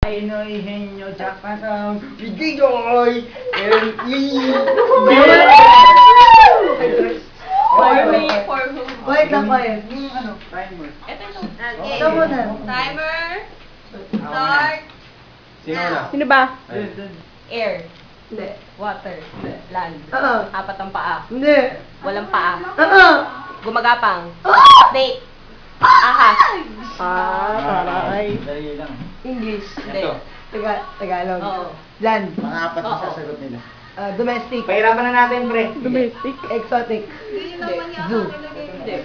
Pinoy henyo Japanese Bigidoy and For me, for who? Wait lang kayo. ano, timer. Ito ito. Ito muna. Timer. Start. Sino na? Sino ba? Air. Hindi. Water. Land. Oo. Apat ang paa. Hindi. Walang paa. Oo. Gumagapang. Ah! Snake. Ahas. Taray. Dali lang. English. Hindi. Ito. Tagalog. Oo. Land. Mga apat na Oo. sasagot nila. Domestic. Pahirapan na natin, pre. Domestic. Exotic. Zoo. Hindi.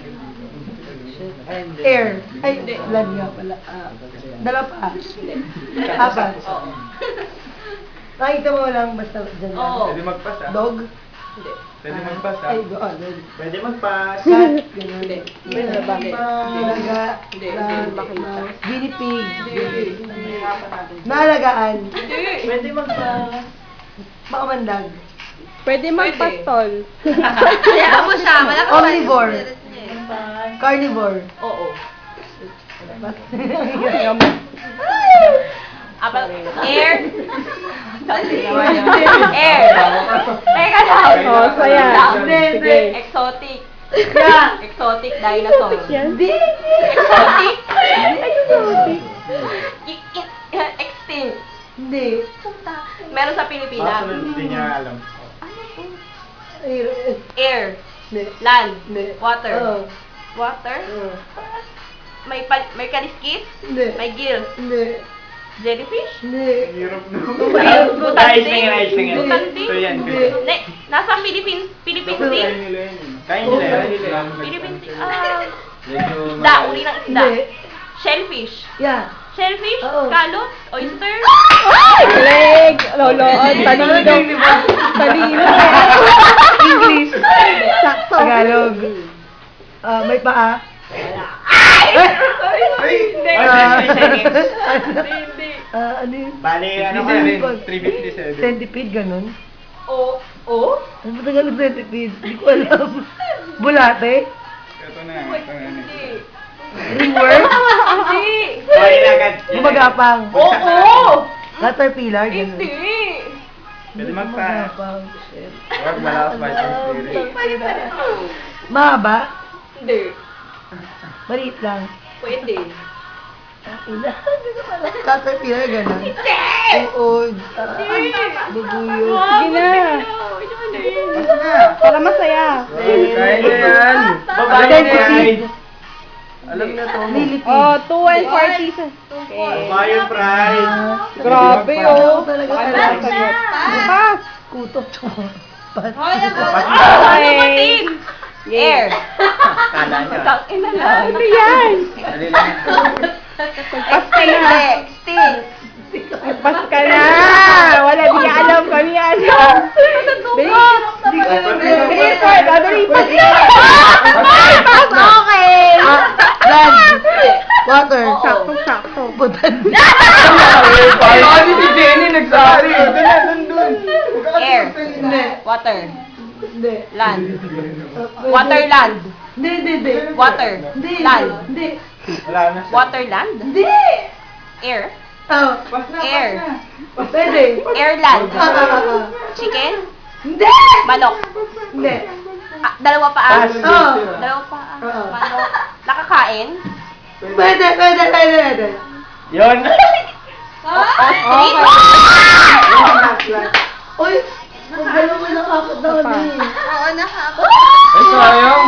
Air. Ay, land nga pala. Dalawa pa. Apat. Oo. Nakita mo lang basta dyan lang. Oo. Pwede mag-pass, ah. Dog. Hindi. Pwede mag-pass, ah. Ay, doon. Pwede mag-pass. Cat. Ganun. Hindi. Ganun ba? Hindi. Alaga. Hindi. Guinea pig. Pahirapan natin. Naalagaan. Hindi. Pwede mag-pass. Makamandag. Pwede magpastol. Kaya mo siya. Malaki pa. Omnivore. Carnivore. Oo. Ayun. Apat. Air. Air. Teka lang. Oh, saya. Hindi, hindi. Sige. Exotic. Yeah. Exotic dinosaur. Yan. Hindi. Exotic. Exotic. Extinct. Hindi. Meron sa Pilipinas. Hindi niya alam. Air. Hindi. Land. Hindi. Water. Oo. Water. Oo. May kaliskis. Hindi. May gills. Hindi. Jellyfish. Hindi. Hirap na. Butanting. Ayos na yan. Butanting. So yan. Hindi. Nasa Philippines. Philippines Kaya Sea. nila yun. Kaya nila yun. Philippines Sea. Medyo Da, uli ng isda. Hindi. Shellfish. Yeah. Shellfish, Oo. scallops, oyster. Leg. Lolood. Talino. Talino. English. Sakto. Tagalog. May paa. Hindi. Hindi. Ano yun? Bali, ano ka rin? 357. Centipede, ganun. O. O? Ano ba Tagalog centipede? Hindi ko alam. Bulate? Ito na. Ito na. Hindi. Ringworm? Hindi. Bali agad. Gumagapang? Oo. Caterpillar? Ganun. Hindi. Pwede mag-pass. Gumagapang. Shit. Huwag malakas ba yung spirit? Mahaba? Hindi. Maliit lang. Pwede. Ina, hindi ko alam. Caterpillar, ganun. Hindi. Uod. Babuyo. Sige na. Pass na. Para masaya. Kaya na yan. Babae na yan. Alam na to. Millipede. Oh, 2 and 4 pieces. Okay. Babae yung prize. Grabe, oh. Talaga Baka talaga. nasagot. Bukas. Kutok. Pat. Ay, Air. Kala niya. Ina lang. Ano yan? Dali lang. Extinct. Extinct. Pas ka na. Wala, di ka alam kung ano yan. Dali. Dali, Ford. Dali, pas. Pas, okay. Land. Water. Sakto. Butan. Paano si Jenny nagsabi? Doon. Air. Hindi. Water. Hindi. Land. Water land. Hindi. Water. Hindi. Land. Hindi. Wala na siya. Water land. Hindi. Air. Oh. Pass na, Air. pass na. Pwede. Air land. Ah. Chicken. Hindi. Manok. Hindi. Dalawa paa. Pass. Oh. Dalawa paa. Oo. Manok. Nakakain. Pwede. Yun. Ostrich. Uy, magdala mo ng apat na ano eh. Oo, nakaka. Ay, sayang.